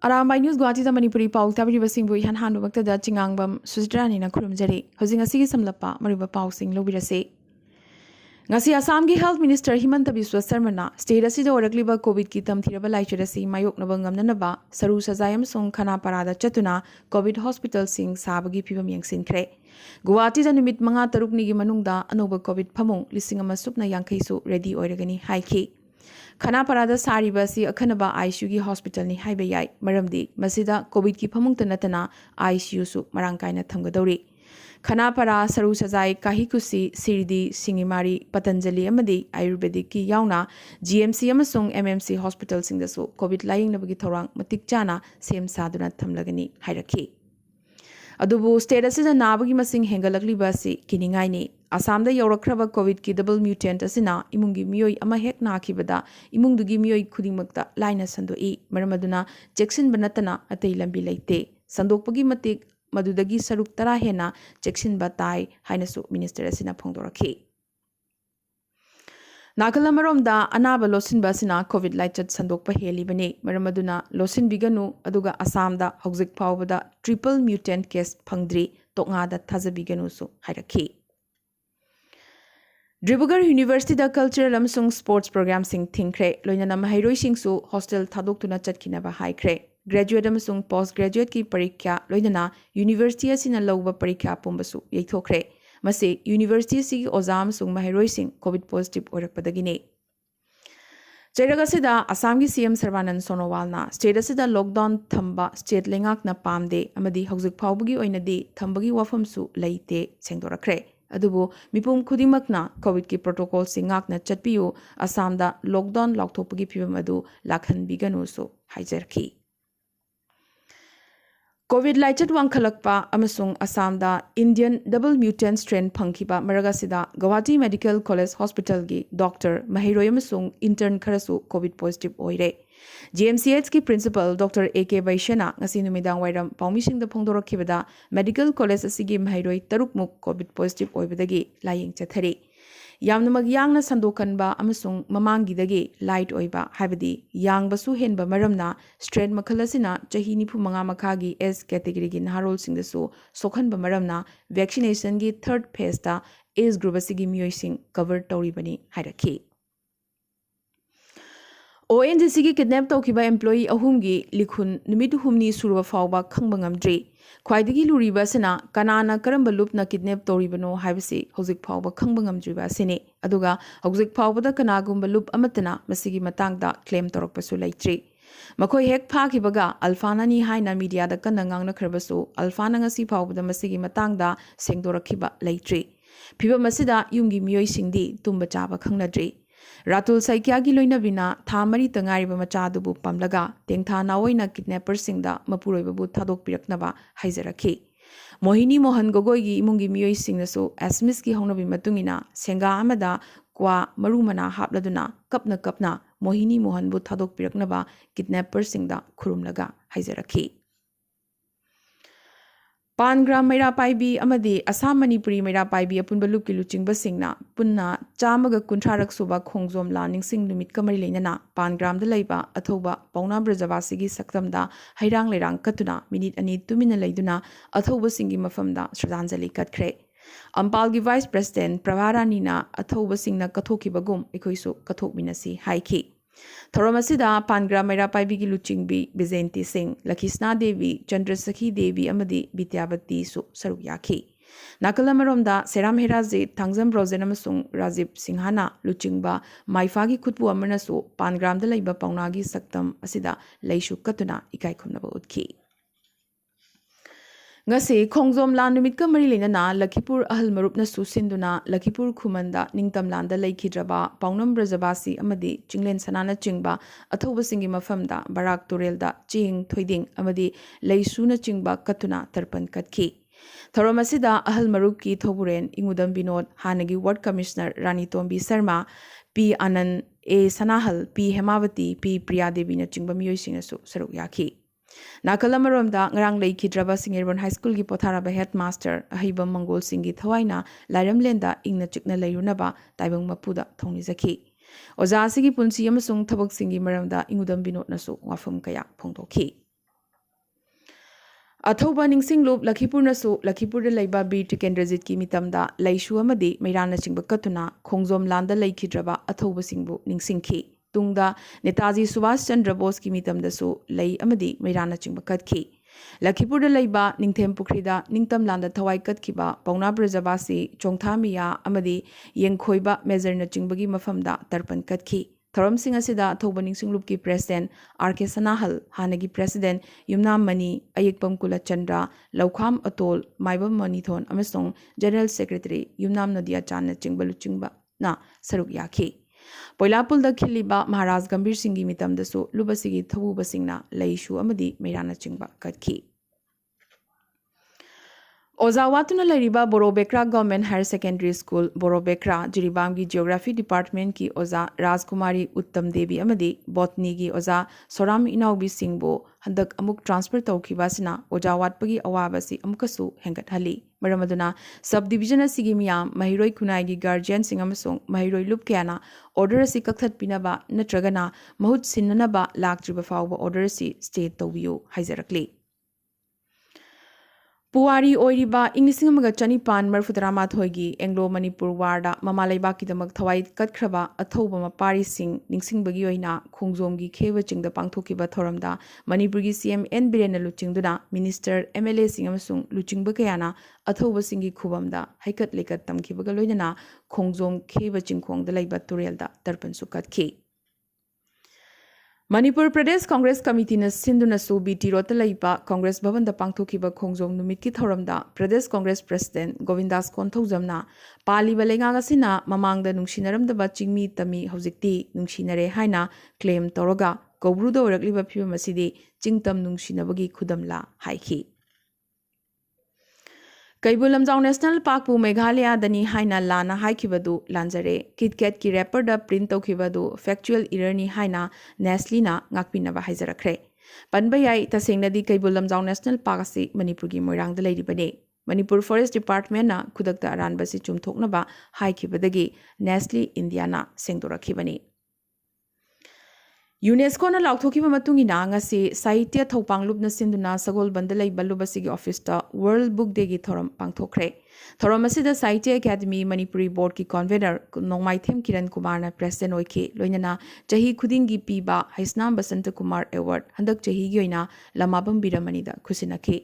Arambai News Guwahati Manipuri Pao Tabri Sing Bui Han Han Wakta da Chingangbam Sustrani na Kurumjari Hosing a Sigi Samlapa Mariba Pao Sing Lobirase Ngasi Assam gi Health Minister Himanta Biswa Sarmana State asida orakliba COVID ki tamthiraba laichirasi mayok nabangam nanaba saru sajayam song khana parada chatuna COVID hospital sing sabagi phibam yengsinkre Guwahati da numit manga tarukni gi manungda anoba COVID phamong lising ama supna yankhai su ready oiragani haiki Khana parada sariba si akhanaba ICU gi hospital ni haiba yai maramdi masida COVID ki phamong tanatana ICU su marangkaina thamgadori Khana para saru sajai kahikusi sirdi singimari patanjali amadi ayurvedic ki yauna GMC amasung MMC hospital singdasu COVID lying nabagi thorang matik chana sem saduna thamlagani hairaki adubu state asida nabagi masing hengalakli basi kiningai ni Assam da yaurakhraba COVID ki double mutant asina imungi miyoi ama hek nakibada imungdugi miyoi khudingmakta laina sandoi maramaduna Jackson banatana atei lambi leite sandokpagi matik madudagi saruk tara hena Jackson batai hainasu minister asina phongdoraki Nakalamarom anaba losin basina COVID laichat sandokpa heli bane maramaduna losin biganu aduga Assam da hojik phawbada triple mutant case phangdri toknga da thazabiganu su hairaki Dribugar University da Cultural amsung Sports Program sing thingkre loinana mahairoi singsu hostel thadoktuna chatkinaba haikre graduate amsung postgraduate ki parikya loinana university asina lawba parikya pumbasu yeithokre mase university si oza amsung mahairoi sing COVID positive oirakpadagine Cheragasida Assam gi CM Sarvanand Sonowalna state asida lockdown thamba state lengak na pamde amadi hojik phawbugi oinadi thambagi wafamsu leite sengdorakre adubu mipum khudimakna COVID ki protocol singakna chatpiyu Assam da lockdown lauthopagi phibam adu lakhan biganu so haijarki COVID laichat wangkhalakpa amasung Assam da Indian double mutant strain phangkiba maragasida Guwahati Medical College Hospital gi Dr. Mahiroi amasung intern kharasu COVID positive oire GMCH ki principal Dr. AK Vaishana ngasi numidang wairam paumising da phongdorakhibada medical college asigi mahiroi tarukmuk COVID positive oibadagi layeng chathari yamnamag yangna sandokanba amasung mamangidagi light oiba habadi yangbasu henba maramna strain makhalasina chahi nipu manga makhagi S category gi naharol singdasu sokhanba maramna vaccination gi third phase da age group asigi miyoi cover tawribani hairaki ONGC ki kidnap tawkiba employee ahumgi likhun numitu humni surwa fawba khangba ngamdri khwaidagi luriba sina kanana karamba lupna kidnap tawribano haibasi hojik fawba khangba ngamdriba sine aduga hojik fawbada kanagumba lup amatana masigi matangda claim tawrakpasu leitri makhoi hek phakibaga alfana ni haina media da kanangang na khrabasu alfana ngasi fawbada masigi matangda sengdorakhiba leitri phiba masida yumgi miyoi singdi tumba chaba khangnadri Ratul Saikyagi loina bina thamari tangari ba machadubu pamlaga tengtha naoina kidnapper singda mapuroi babu thadok piraknaba haijaraki Mohini Mohan Gogoi gi imungi miyoi singnasu asmis ki hongnabi matungina senga amada kwa marumana hapladuna kapna Mohini Mohan bu thadok piraknaba kidnapper singda khurumlaga haijaraki Pangram Meira Paibi Amadi Assam Manipuri Meira Paibi Apunbalup ki luchingba singna punna chamaga kuntrarak suba khongzom la ningsing numit kamari leinana Pangram da leiba athoba pauna brajavasi gi saktamda hairang lerang katuna minute ani tumina leiduna athoba singi mafamda shraddhanjali katkhre Ampal gi Vice President Pravarani na athoba singna kathokibagum ekhoisu kathokminasi haiki Thoramasida Pangram Meira Paibi gi luchingbi Bizenti Singh Lakhisna Devi Chandrasakhi Devi amadi Bityabati su saruyaki Nakalamaromda Seram Herazi Tangzam Rosen amasung Rajib Singhana luchingba Maifagi khutpu amanasu Pangram da leiba paunagi saktam asida leishu katuna ikai khumnaba utki Ngasi khongzom la numit ka mari leinana Lakhipur ahal marupna susinduna Lakhipur khumanda ningtam landa laikhidraba paunam brajabasi amadi chinglen sanana chingba athoba singi mafamda barak turelda ching thoiding amadi leisuna chingba katuna tarpan katki Thoromasida ahal marup ki thoburen ingudam binod hanagi ward commissioner Rani Tombi Sharma P Anand A Sanahal P Hemavati P Priya Devi na chingba miyoi singasu saruk yaki Nakalamaromda ngarang leikidraba Singirban High School gi potharaba headmaster ahibam Mangol Singhi thawaina lairamlenda ingna chikna leirunaba taibang mapuda thongnizaki Oza asigi punsi amasung thabak singi maramda ingudam binod nasu wafam kaya phongdokhi अथौबा निंगसिंगलुप लखीपुरनसु Lakhipur लैबा बीर टिकेंद्रजीत की मितमदा लैशु अमदी मैराना चिंब कतुना खोंगजोम लांदा लैखिद्रबा अथौबसिंगबु निंगसिंखी तुंगदा नेताजी सुभाष चंद्र बोस की मितमदसु लै अमदी मैराना चिंब कतखी लखीपुर लैबा निंगथेम पुखरीदा निंगतम लांदा थवाई कतखिबा पौना ब्रजबासी चोंगथामिया अमदी येंखोइबा मेजरना चिंबगी मफमदा तर्पण कतखी थौरमसिंग असिदा अथौबा निंगसिंगलुप की प्रेसिडेंट आर.के. सनाहल हानगी प्रेसिडेंट युमनाम मनी अयेकपम कुलचंद्र लौखाम अतोल माइबम मनीथोन अमसोंग जनरल सेक्रेटरी युमनाम नदिया चान चिंबलु चिंबा ना सरुक याखी पोइलापुल खिलीबा महाराज गंभीर सिंह की मितमदसु लुबसिगी थबुबसिंगना लैशु अमदी मैराना चिंबा कतखी ओजावातुना लैरिबा Borobekra government higher secondary school Borobekra Jiribam की जियोग्राफी डिपार्टमेंट की ओजा राजकुमारी उत्तम देवी अमदी बॉटनी की ओजा सोराम इनाउबी सिंहबो हंदक अमुक ट्रांसफर तौखिबासिना ओजावातपगी अवाबसी अमुकसु हेंगतहली मरमदुना सब डिवीजन असिगी मियाम महिरोई खुनाई गार्जियन सिंह अमसोंग महिरोई लुप क्याना ऑर्डर असी कक्थटपिनबा नत्रगना महुत सिन्ननबा लाक्त्रिबा फाउबा ऑर्डर असी स्टे तौबियो हाइजरकली पुवारी ओइरिबा इंग्लिसिंग चनिपान मरफुतरामाथोगी एंग्लो मणिपुर वार्ड ममा लेबाकीदमक थवाई कटख्रबा अथौबा मपारीसिंग निंगसिंगबगी ओइना खोंगजोमगी खेव चिंगदा पांगथोकिबा थोरमदा मणिपुरगी सीएम एन बिरेन लुचिंगदुना मिनिस्टर एमएलए सिंग अमसुंग लुचिंगबा कयाना अथौबसिंगी खुबमदा हैकत लेकत तमखिबगा लोइनना खोंगजोम खेव चिंगखोंगदा लैबा तुरेलदा तर्पणसु कटखी मणिपुर प्रदेश कांग्रेस कमिटी ने सिंधुनसु बीटी रोड लैबा कांग्रेस भवन पांगथोकिबा खोंगजोम नुमित की थौरमदा प्रदेश कांग्रेस प्रेसिडेंट गोविंदास कोंथौजमना पालिबा लेंगाग असिना ममांगदा नुंसिनरमदबा चिंगमी तमी हौजिक्ति नुंसिनरे हाइना क्लेम तौरगा कौब्रुदा ओरकलिबा फिबम असिदि चिंगतम नुंसिनबगी खुदमला हाइखी कैबुल लमजाउ नेशनल पार्क मेघालय दनी हाइना लाना हाइखिबदु लांजरे किटकैट की रैपर द प्रिंट तौखिबदु फैक्चुअल इररनी हाइना नेस्लीना ngakpinaba हाइजरखरे पनबा याई तसेंगनदी कैबुल लमजाउ नेशनल पार्क असि मणिपुर की मोइरांग लैरिबने मणिपुर फॉरेस्ट डिपार्टमेंट ना खुदकता अरानबसी चुमथोकनबा हाइखिबदगी नेस्ली इंडियाना सेंगदोरखिबने यूनेस्को ना लाउथोकिबा मतुंगिना ngasi साहित्य थौपांगलुबना सिंधुना सगोलबंद लैबा लुबसिगी ऑफिसता वर्ल्ड बुक डे की थोरम पांगथोखरे थोरम असिदा साहित्य एकेडमी मणिपुरी बोर्ड की कन्वेनर नोंमाइथेम किरण कुमार ना प्रेसिडेंट ओइखे लोइनना चही खुदिंगी पीबा हैसनाम बसंत कुमार अवार्ड हंदक चही की ओइना लमाबम बिरमनीदा खुसिनखे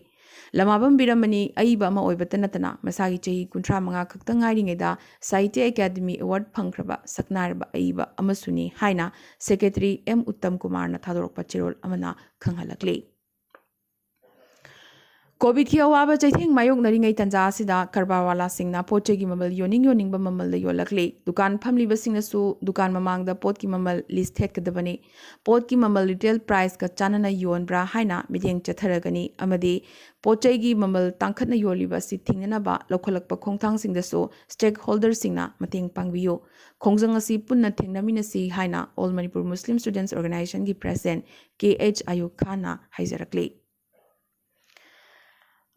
लमाबम बिरमनी अइबा अमा ओइबत नतना मसागी चही 35 खक्तंग ngairingeda साहित्य एकेडमी अवार्ड फंगख्रबा सकनारबा अइबा अमसुनी हाइना सेक्रेटरी एम उत्तम कुमार ना थादोरकपा चिरोल अमना खंगहलकले कोविड की अवाब चैथेंग मायोगनरिंगै तंजा असिदा करबावाला सिंगना पोचेगी ममल योनिंग ममल योलकले दुकान फमलिबा सिंगनसु दुकान ममांगदा पोत की ममल लिस्ट हेटकदबने पोत की ममल रिटेल प्राइस का चानना योनब्रा हाइना मिदेंग चथरगनी अमदे पोचेगी ममल तांखतना योलिबा सि थिंगनबा लौखलकपा खोंगथांग सिंगदसु स्टेक होल्डर सिंगना मतेंग पांगबियो खोंगजंग असि पुन्ना थेंगनमिनसि हाइना all Manipur Muslim students organisation की प्रेसिडेंट के.एच. आयुब खाना हाइजरकले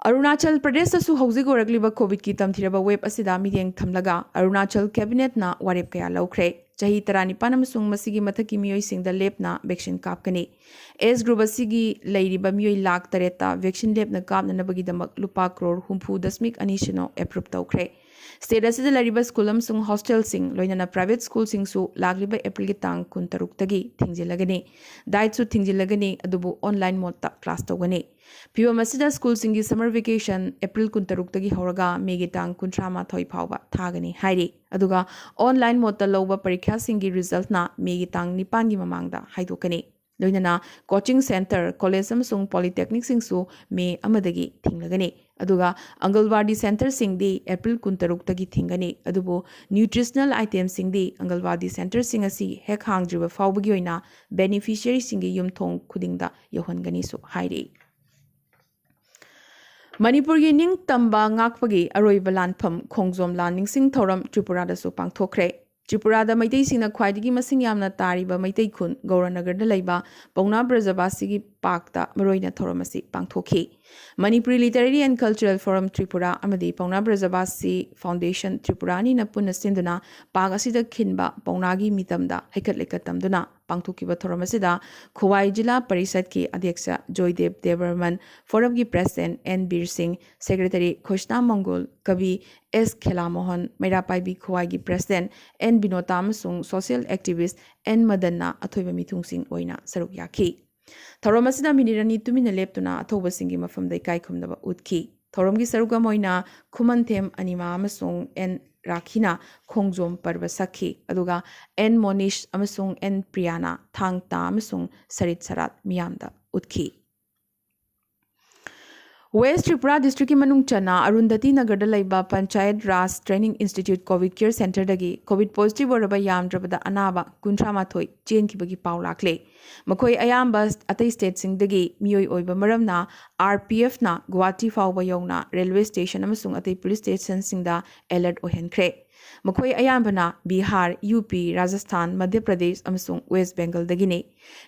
अरुणाचल प्रदेश हौजिक ओरकलिबा कोविड की तमथिरबा वेब असिदा मियेंग थमलगा अरुणाचल कैबिनेट ना वारेप कया लौख्रे चही 19 अमसुंग मसिगी मथकी मियोइसिंगदा लेपना वैक्सीन कापकनी एज ग्रुप असिगी लैरिबा मियोइ लाख 3 वैक्सीन लेपना कापननबगी दमक लुपा करोड़ 40.2 सिनो एप्रूव तौख्रे स्टेट असिदा लैरिबा स्कूल अमसुंग हॉस्टल सिंग लोइनना प्राइवेट स्कूल सिंगसु लाग्लिबा एप्रिल की तांग 16 तगी थिंगजिलगनी डाइट सु थिंगजिलगनी अदुबु ऑनलाइन मोड क्लास तौगनी फिवम असिदा स्कूल सिंगी समर वेकेशन एप्रिल 16 तगी हौरगा मेगी तांग 38 फाउबा थागनी हाइरी अदुगा ऑनलाइन मोड लौबा परीक्षा सिंगी रिजल्ट ना मेगी तांग 9 की ममांगदा हाइदोकनी लोइनना कोचिंग सेंटर कॉलेज अमसुंग पॉलिटेक्निक सिंगसु मे अमदगी थिंगलगनी अदुगा अंगलवाड़ी सेंटर सिंगदी एप्रिल 16 तगी थिंगनी अदुबो न्यूट्रिशनल आइटम सिंगदी अंगलवाड़ी सेंटर सिंग असि हेक हांगजिबा फाउबगी ओइना बेनिफिशियरी सिंगी युमथोंग खुदिंगदा यौहनगनी सु हाइरी मणिपुर की निंग तंबा ngakpagi अरोइबा लानफम खोंगजोम लान निंगसिंग थौरम त्रिपुरादसु पांगथोखरे त्रिपुरादा मैतैसिंगना ख्वाइदगी मसिंग यामना तारिबा मैतै खुन गौरनगरदा लैबा पौना ब्रजबासीगी Parkta Maroina Thoramasi Pangthoki. Manipuri Literary and Cultural Forum Tripura Amadi Pauna Brazabasi Foundation Tripurani na Puna Sinduna Pagasida Kinba Paunagi Mitamda Hekat Lekatamduna Pangthokiba Thoramasida Kuwai Jila Parisat ki Adhyaksha Joydev Devarman Forum ki President N. Bir Singh Secretary Khoshna Mongol Kavi S. Khela Mohan Mairapai bi Kuwai ki President N. Binota Amasung Social Activist N. Madanna Athoiba Mithung Singh Oina Saruk Yaki. Thorom asida minirani tumina leptuna athoba singi mafamda ikai khumdaba utki. Thoromgi saruga moina Khumanthem anima amasung N. Rakhina Khongjom parba sakhi aduga N. Monish amasung N. Priyana Thangta amasung Sarit Sarat miyamda utki. West Tripura District ki manung chana Arundhati Nagarda laiba Panchayat Raj Training Institute COVID Care Center dagi COVID positive oraba yamdrabada anaba kuntramathoi chen kibagi pau lakle. Makhoi ayamba atai state sing dagi miyoi oiba maramna RPF na Guwahati fauba yongna railway station amasung atai police station singda alert ohenkre. Makhoi ayambana Bihar, UP, Rajasthan, Madhya Pradesh amasung West Bengal dagine.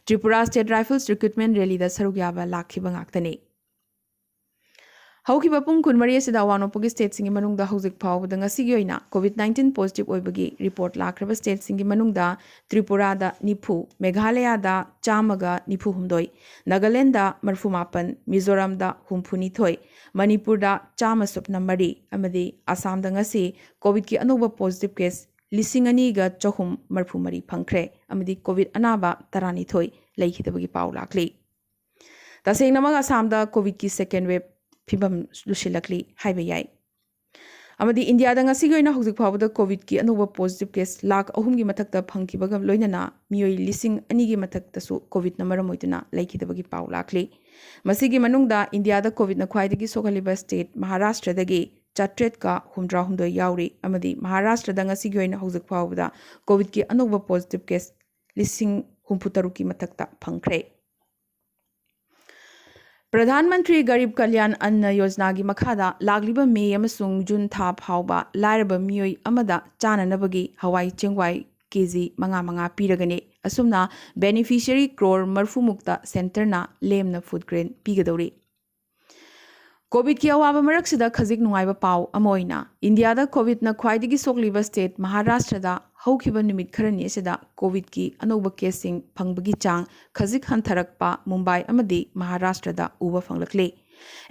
Tripura State Rifles recruitment rally da sarugyaba lakhiba ngaktane. Hauki bapung kun Maria Sida Wanopogi State Singi Manungda Hosik Pau, the Ngasigoina, COVID-19 positive Oibagi report Lakraba State Singi Manungda, Tripura da Nipu, Meghalaya da Chamaga Nipu Humdoi, Nagalenda Marfumapan, Mizoram da Humpuni Thoi, Manipur da Chamasup Namari, Amadi, Assam da Ngasi, COVID ki Anuba positive case, Lisinganiga Chohum Marfumari Pankre, Amadi COVID Anaba Tarani Thoi, Laikitabagi Pau Lakli. The same Namaga Assam da COVID ki second wave. Pibam Lushilakli, Highway. Amadi India danga Sigoina Hosik Pau the COVID ki anova positive case lak Ohumgi Matakta Punky Bagam Loinana, Mui Lissing Anigi Matakta su COVID Namaramoituna, Laki the Bagi Pau Lakli. Masigi Manungda, India the COVID na Kwaidagi Sokaliba State, Maharashtra dagi, Chatretka, Humdra Hundo Yauri, Amadi, Maharashtra danga Sigoina Hosik Pau the COVID ki anova positive case, Lissing Humputaruki Matakta Punkre. Pradhanmantri Garib Kalyan Anna Yojana gi makhada lagliba May amasung June tha phauba lairaba miyoi amada chananabagi hawai chengwai kg manga piragane asumna beneficiary crore marfu mukta center na lemna food grain pigadori. COVID ki awaba maraksida khajik nungaiba pau amoina India da COVID na khwaidigi sokliba state Maharashtra da haukiba numit kharani sida COVID ki anoba casing phangbagi chang khajik hantharakpa Mumbai amadi Maharashtra da uba phanglakle.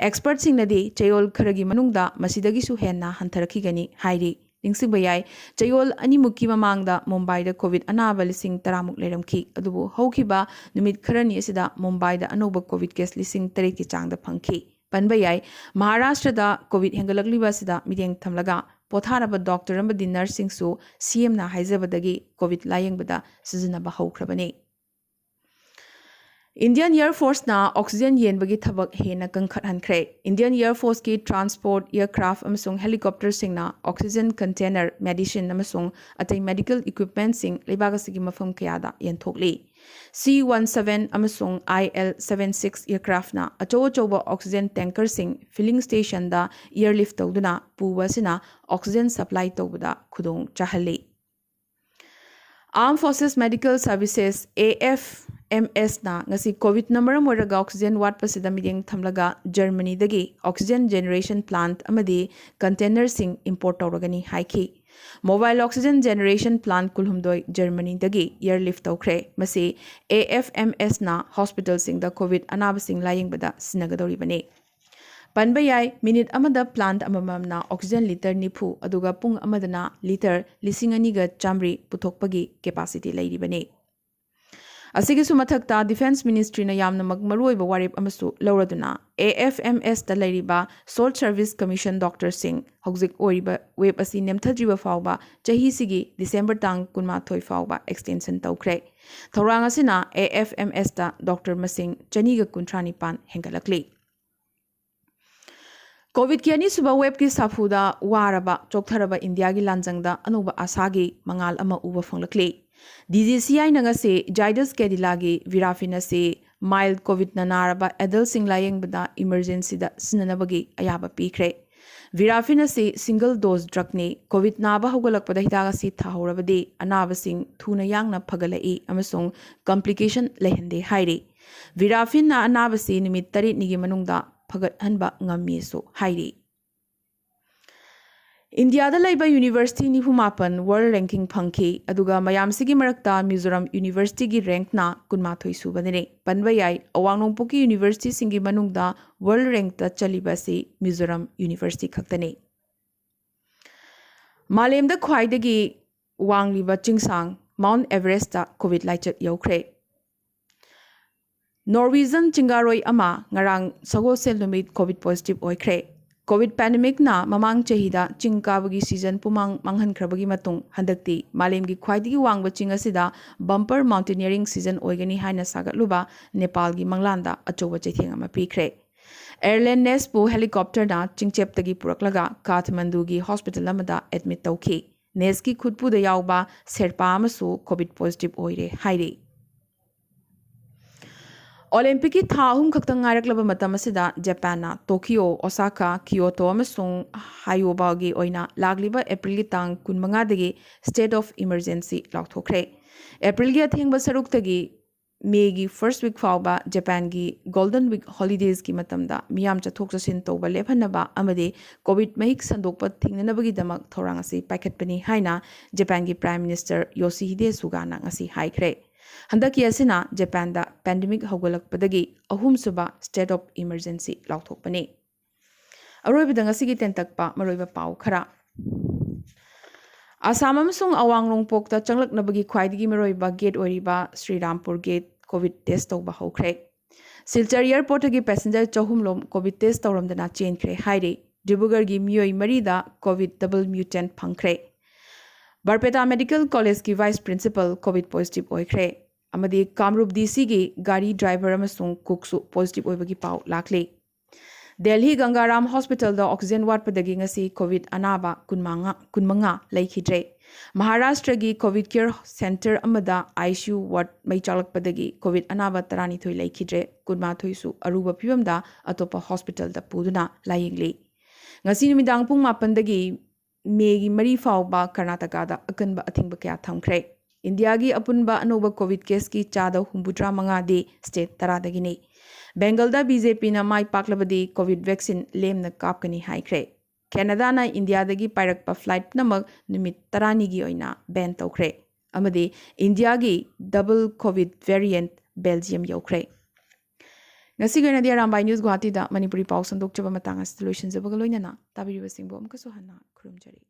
Experts sing nadi chayol kharagi manungda masidagi su henna hantharakigani hairi. Ningsingbayai chayol animuki mamangda Mumbai da COVID anaba lising taramuk leramki adubu haukiba numit kharani sida Mumbai da anoba COVID case lising tareki chang da phangki. Panbayai Maharashtra da COVID hengalakliba sida mideng thamlaga Potharaba doctor amadi nursing su CM na haizabadagi COVID layengbada sizinaba haukrabani. Indian Air Force na oxygen yenbagi thabak hena kangkhat hankre. Indian Air Force ki transport aircraft amasung helicopter sing na oxygen container medicine amasung atay medical equipment sing leibagasigi mafam kayada yenthokli. C-17 amasung IL-76 aircraft na achoba oxygen tanker sing filling station da airlift tawduna puwa sina oxygen supply tawbada khudong chahali. Armed Forces Medical Services AFMS na ngasi COVID number moraga oxygen wat pasida mideng thamlaga Germany dagi oxygen generation plant amadi container sing import tawragani haiki. Mobile oxygen generation plant kulhumdoi Germany dagi airlift tawkre masi AFMS na hospital sing da COVID anaba sing laying bada sinagadori bane. Panbayai minute amada plant amamam na oxygen liter nipu aduga pung amadana liter lisinganiga chamri puthokpagi capacity lairi bane. Asigi sumathakta Defense Ministry na yamna magmaruiba warip amasu lauraduna AFMS da lairiba Salt Service Commission Dr. Singh hauzik oiriba web asi nemthadriba fauba chahi sigi December tang kunma thoi fauba extension tawkre. Thorang asina AFMS da Dr. Masing chaniga kuntrani pan hengalakli. COVID ki ani suba web ki safuda waraba choktharaba India gi lanjangda anuba asagi mangal ama uba phanglakli. DGCI nangase Jaidus Kedilagi Virafina se mild COVID nanaraba adult sing laying bada emergency da sinanabagi ayaba pikre. Virafina se single dose drug ne COVID naba hogalak pada hitaga si thahorabade anaba sing thuna yangna phagalai amasung complication lehende hairi. ꯚꯤꯔꯥꯐꯤꯟꯅ ꯑꯅꯥꯕꯁꯤ ꯅꯨꯃꯤꯠ 8ꯅꯤꯒꯤ ꯃꯅꯨꯡꯗ ꯐꯒꯠꯍꯟꯕ ꯉꯝꯃꯤꯁꯨ ꯍꯥꯏꯔꯤ꯫ ꯏꯟꯗꯤꯌꯥꯗ ꯂꯩꯕ university 94 world ranking ꯐꯪꯈꯤ ꯑꯗꯨꯒ ꯃꯌꯥꯝꯁꯤꯒꯤ ꯃꯔꯛꯇ ꯃꯤꯖꯣꯔꯥꯝ ꯌꯨꯅꯤꯚꯔꯁꯤꯇꯤꯒꯤ ꯔꯦꯡꯛꯅ 22 ꯁꯨꯕꯗꯅꯤ꯫ ꯄꯟꯕ ꯌꯥꯏ ꯑꯋꯥꯡ ꯅꯣꯡꯄꯣꯛꯀꯤ ꯌꯨꯅꯤꯚꯔꯁꯤꯇꯤꯁꯤꯡꯒꯤ ꯃꯅꯨꯡꯗ ꯋꯥꯔꯜ ꯔꯦꯡꯛꯇ ꯆꯜꯂꯤꯕ ꯑꯁꯤ ꯃꯤꯖꯣꯔꯥꯝ ꯌꯨꯅꯤꯚꯔꯁꯤꯇꯤ ꯈꯛꯇꯅꯤ꯫ ꯃꯥꯂꯦꯝꯗ ꯈ꯭ꯋꯥꯏꯗꯒꯤ ꯋꯥꯡꯂꯤꯕ ꯆꯤꯡꯁꯥꯡ ꯃꯥꯎꯟꯠ ꯑꯦꯚꯔꯦꯁꯇ ꯀꯣꯚꯤꯗ ꯂꯥꯏꯆꯠ ꯌꯧꯈ꯭ꯔꯦ꯫ ꯅꯣꯔꯋꯤꯖꯟ ꯆꯤꯡꯒꯥꯔꯣꯏ ꯑꯃ ꯉꯔꯥꯡ ꯁꯒꯣꯜꯁꯦꯜ ꯅꯨꯃꯤꯠ ꯀꯣꯚꯤꯗ ꯄꯣꯖꯤꯇꯤꯚ ꯑꯣꯏꯈ꯭ꯔꯦ꯫ ꯀꯣꯚꯤꯗ ꯄꯦꯟꯗꯦꯃꯤꯛꯅ ꯃꯃꯥꯡ ꯆꯍꯤꯗ ꯆꯤꯡ ꯀꯥꯕꯒꯤ ꯁꯤꯖꯟ ꯄꯨꯝꯃꯥꯡ ꯃꯥꯡꯍꯟꯈ꯭ꯔꯕꯒꯤ ꯃꯇꯨꯡ ꯍꯟꯗꯛꯇꯤ ꯃꯥꯂꯦꯝꯒꯤ ꯈ꯭ꯋꯥꯏꯗꯒꯤ ꯋꯥꯡꯕ ꯆꯤꯡ ꯑꯁꯤꯗ ꯕꯝꯄꯔ ꯃꯥꯎꯟꯇꯦꯅꯤꯌरिꯡ ꯁꯤꯖꯟ ꯑꯣꯏꯒꯅꯤ ꯍꯥꯏꯅ ꯁꯥꯒꯠꯂꯨꯕ ꯅꯦꯄꯥꯜꯒꯤ ꯃꯪꯂꯥꯟꯗ ꯑꯆꯧꯕ ꯆꯩꯊꯦꯡ ꯑꯃ ꯄꯤꯈ꯭ꯔꯦ꯫ ꯑꯦꯌꯔꯂꯥꯏꯟ ꯅꯦꯁꯄꯨ ꯍꯦꯂꯤꯀꯣꯞꯇꯔꯅ ꯆꯤꯡꯆꯦꯞꯇꯒꯤ ꯄꯨꯔꯛꯂꯒ ꯀꯥꯊꯃꯟꯗꯨꯒꯤ ꯍꯣꯁꯄꯤꯇꯥꯜ ꯑꯃꯗ ꯑꯦꯗꯃꯤꯠ ꯇꯧꯈꯤ꯫ ꯅꯦꯁꯀꯤ ꯈꯨꯠꯄꯨꯗ ꯌꯥꯎꯕ ꯁꯦꯔꯄꯥ ꯑꯃꯁꯨ ꯀꯣꯚꯤꯗ ꯄꯣꯖꯤꯇꯤꯚ ꯑꯣꯏꯔꯦ ꯍꯥꯏꯔꯤ꯫ ꯑꯣꯂꯦꯝꯄꯤꯛꯀꯤ ꯊꯥ 3 ꯈꯛꯇꯪ ꯉꯥꯏꯔꯛꯂꯕ ꯃꯇꯝ ꯑꯁꯤꯗ ꯖꯄꯥꯟꯅ ꯇꯣꯀꯤꯌꯣ, ꯑꯣꯁꯥꯀꯥ, ꯀꯤꯌꯣꯇꯣ ꯑꯃꯁꯨꯡ ꯍꯥꯏꯌꯣꯕꯥꯒꯤ ꯑꯣꯏꯅ ꯂꯥꯛꯂꯤꯕ ꯑꯦꯄ꯭ꯔꯤꯜꯒꯤ ꯇꯥꯡ 25ꯗꯒꯤ ꯁ꯭ꯇꯦꯠ ꯑꯣꯐ ꯏꯃꯔꯖꯦꯟꯁꯤ ꯂꯥꯎꯊꯣꯛꯈ꯭ꯔꯦ꯫ ꯑꯦꯄ꯭ꯔꯤꯜꯒꯤ ꯑꯊꯦꯡꯕ ꯁꯔꯨꯛꯇꯒꯤ ꯃꯦꯒꯤ ꯐꯥꯔꯁꯠ ꯋꯤꯛ ꯐꯥꯎꯕ ꯖꯄꯥꯟꯒꯤ ꯒꯣꯜꯗꯟ ꯋꯤꯛ ꯍꯣꯂꯤꯗꯦꯖꯒꯤ ꯃꯇꯝꯗ ꯃꯤꯌꯥꯝ ꯆꯠꯊꯣꯛ-ꯆꯠꯁꯤꯟ ꯇꯧꯕ ꯂꯦꯞꯍꯟꯅꯕ ꯑꯃꯗꯤ ꯀꯣꯚꯤꯗ ꯃꯍꯤꯛ ꯁꯟꯗꯣꯛꯄ ꯊꯤꯡꯅꯅꯕꯒꯤꯗꯃꯛ ꯊꯧꯔꯥꯡ ꯑꯁꯤ ꯄꯥꯏꯈꯠꯄꯅꯤ ꯍꯥꯏꯅ ꯖꯄꯥꯟꯒꯤ ꯄ꯭ꯔꯥꯏꯝ ꯃꯤꯅꯤꯁꯇꯔ ꯌꯣꯁꯤꯍꯤꯗꯦ ꯁꯨꯒꯥꯅ ꯉꯁꯤ ꯍꯥꯏꯈ꯭ꯔꯦ꯫ ꯍꯟꯗꯛꯀꯤ ꯑꯁꯤꯅ ꯖꯄꯥꯟꯗ ꯄꯦꯟꯗꯦꯃꯤꯛ ꯍꯧꯒꯠꯂꯛꯄꯗꯒꯤ ꯑꯍꯨꯝꯁꯨꯕ ꯁ꯭ꯇꯦꯠ ꯑꯣꯐ ꯏꯃꯔꯖꯦꯟꯁꯤ ꯂꯥꯎꯊꯣꯛꯄꯅꯤ꯫ ꯑꯔꯣꯏꯕꯗ ꯉꯁꯤꯒꯤ ꯇꯦꯟꯇꯛꯄ ꯃꯔꯨꯑꯣꯏꯕ ꯄꯥꯎ ꯈꯔ꯫ ꯑꯁꯥꯝ ꯑꯃꯁꯨꯡ ꯑꯋꯥꯡ ꯅꯣꯡꯄꯣꯛꯇ ꯆꯪꯂꯛꯅꯕꯒꯤ ꯈ꯭ꯋꯥꯏꯗꯒꯤ ꯃꯔꯨꯑꯣꯏꯕ ꯒꯦꯠ ꯑꯣꯏꯔꯤꯕ ꯁ꯭ꯔꯤꯔꯥꯝꯄꯨꯔ ꯒꯦꯠ ꯀꯣꯚꯤꯗ ꯇꯦꯁꯠ ꯇꯧꯕ ꯍꯧꯈ꯭ꯔꯦ꯫ ꯁꯤꯜꯆꯔ ꯑꯦꯌꯔꯄꯣꯔꯠꯇꯒꯤ ꯄꯦꯁꯦꯟꯖꯔ 300 ꯀꯣꯚꯤꯗ ꯇꯦꯁꯠ ꯇꯧꯔꯝꯗꯅ ꯆꯦꯟꯈ꯭ꯔꯦ ꯍꯥꯏꯔꯤ꯫ ꯗꯤꯕ꯭ꯔꯨꯒꯔꯒꯤ ꯃꯤꯑꯣꯏ 4ꯗ ꯀꯣꯚꯤꯗ ꯗꯕꯜ ꯃ꯭ꯌꯨꯇꯦꯟꯠ ꯐꯪꯈ꯭ꯔꯦ꯫ ꯕꯔꯄꯦꯇꯥ ꯃꯦꯗꯤꯀꯦꯜ ꯀꯣꯂꯦꯖꯀꯤ ꯚꯥꯏꯁ ꯄ꯭ꯔꯤꯟꯁꯤꯄꯜ ꯀꯣꯚꯤꯗ ꯄꯣꯖꯤꯇꯤꯚ ꯑꯣꯏꯈ꯭ꯔꯦ꯫ ꯑꯃꯗꯤ ꯀꯥꯝꯔꯨꯞ ꯗꯤꯁꯤꯒꯤ ꯒꯥꯔꯤ ꯗ꯭ꯔꯥꯏꯚꯔ ꯑꯃꯁꯨꯡ ꯀꯨꯛꯁꯨ ꯄꯣꯖꯤꯇꯤꯚ ꯑꯣꯏꯕꯒꯤ ꯄꯥꯎ ꯂꯥꯛꯂꯤ꯫ ꯗꯦꯜꯍꯤ ꯒꯪꯒꯥꯔꯥꯝ ꯍꯣꯁꯄꯤꯇꯥꯜꯗ ꯑꯣꯛꯁꯤꯖꯦꯟ ꯋꯥꯠꯄꯗꯒꯤ ꯉꯁꯤ ꯀꯣꯚꯤꯗ ꯑꯅꯥꯕ 15 ꯂꯩꯈꯤꯗ꯭ꯔꯦ꯫ ꯃꯍꯥꯔꯥꯁꯇ꯭ꯔꯒꯤ ꯀꯣꯚꯤꯗ ꯀꯦꯌꯔ ꯁꯦꯟꯇꯔ ꯑꯃꯗ ICU ꯋꯥꯔꯗ ꯃꯩ ꯆꯥꯛꯂꯛꯄꯗꯒꯤ ꯀꯣꯚꯤꯗ ꯑꯅꯥꯕ 12 ꯂꯩꯈꯤꯗ꯭ꯔꯦ꯫ 12ꯁꯨ ꯑꯔꯨꯕ ꯐꯤꯚꯝꯗ ꯑꯇꯣꯞꯄ ꯍꯣꯁꯄꯤꯇꯥꯜꯗ ꯄꯨꯗꯨꯅ ꯂꯥꯌꯦꯡꯂꯤ꯫ ꯉꯁꯤ ꯅꯨꯃꯤꯗꯥꯡ ꯄꯨꯡ 9ꯗꯒꯤ ꯃꯦꯒꯤ 4 ꯐꯥꯎꯕ ꯀꯔꯅꯥꯇꯀꯥꯗ ꯑꯀꯟꯕ ꯑꯊꯤꯡꯕ ꯀꯌꯥ ꯊꯝꯈ꯭ꯔꯦ꯫ ꯏꯟꯗꯤꯌꯥꯒꯤ ꯑꯄꯨꯟꯕ ꯑꯅꯧꯕ ꯀꯣꯚꯤꯗ ꯀꯦꯁꯀꯤ ꯆꯥꯗ 75ꯗꯤ ꯁ꯭ꯇꯦꯠ 10ꯗꯒꯤꯅꯤ꯫ ꯕꯦꯡꯒꯜꯗ BJPꯅ ꯃꯥꯏ ꯄꯥꯛꯂꯕꯗꯤ ꯀꯣꯚꯤꯗ ꯚꯦꯛꯁꯤꯟ ꯂꯦꯝꯅ ꯀꯥꯞꯀꯅꯤ ꯍꯥꯏꯈ꯭ꯔꯦ꯫ ꯀꯦꯅꯥꯗꯥꯅ ꯏꯟꯗꯤꯌꯥꯗꯒꯤ ꯄꯥꯏꯔꯛꯄ ꯐ꯭ꯂꯥꯏꯠ ꯄꯨꯝꯅꯃꯛ ꯅꯨꯃꯤꯠ 12ꯅꯤꯒꯤ ꯑꯣꯏꯅ ꯕꯦꯟ ꯇꯧꯈ꯭ꯔꯦ꯫ ꯑꯃꯗꯤ ꯏꯟꯗꯤꯌꯥꯒꯤ ꯗꯕꯜ ꯀꯣꯚꯤꯗ ꯚꯦꯔꯤꯌꯦꯟꯠ ꯕꯦꯜꯖꯤꯌꯝ ꯌꯧꯈ꯭ꯔꯦ꯫ ꯉꯁꯤꯒꯤ ꯑꯣꯏꯅꯗꯤ ꯑꯔꯥꯝꯕꯥꯏ ꯅ꯭ꯌꯨꯁ ꯒꯨꯋꯥꯍꯥꯇꯤꯗ ꯃꯅꯤꯄꯨꯔꯤ ꯄꯥꯎ ꯁꯟꯗꯣꯛꯆꯕ ꯃꯇꯥꯡ ꯑꯁꯤꯗ ꯂꯣꯏꯁꯤꯟꯖꯕꯒ ꯂꯣꯏꯅꯅ ꯇꯥꯕꯤꯔꯤꯕꯁꯤꯡꯕꯨ ꯑꯃꯨꯛꯀꯁꯨ ꯍꯟꯅ ꯈꯨꯔꯨꯝꯖꯔꯤ꯫